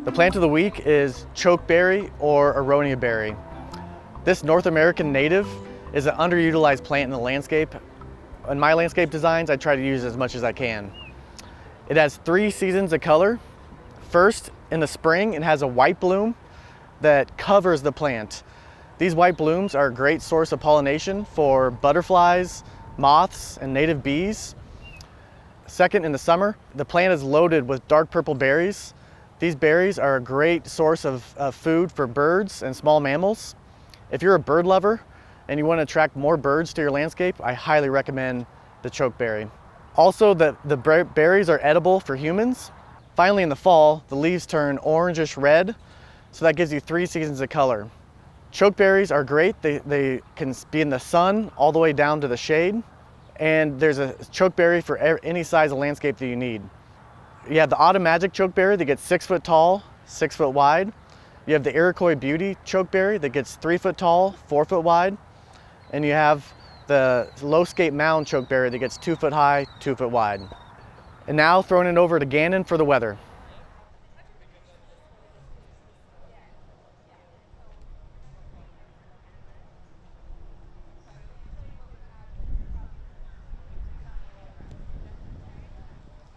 The plant of the week is chokeberry or Aronia berry. This North American native is an underutilized plant in the landscape. In my landscape designs, I try to use as much as I can. It has 3 seasons of color. First, in the spring, it has a white bloom that covers the plant. These white blooms are a great source of pollination for butterflies, moths, and native bees. Second, in the summer, the plant is loaded with dark purple berries. These berries are a great source of food for birds and small mammals. If you're a bird lover and you want to attract more birds to your landscape, I highly recommend the chokeberry. Also, the berries are edible for humans. Finally, in the fall, the leaves turn orangish red, so that gives you 3 seasons of color. Chokeberries are great. They can be in the sun all the way down to the shade, and there's a chokeberry for any size of landscape that you need. You have the Autumn Magic chokeberry that gets 6 foot tall, 6 foot wide. You have the Iroquois Beauty chokeberry that gets 3 foot tall, 4 foot wide. And you have the Low Scape Mound chokeberry that gets 2 foot high, 2 foot wide. And now throwing it over to Gannon for the weather.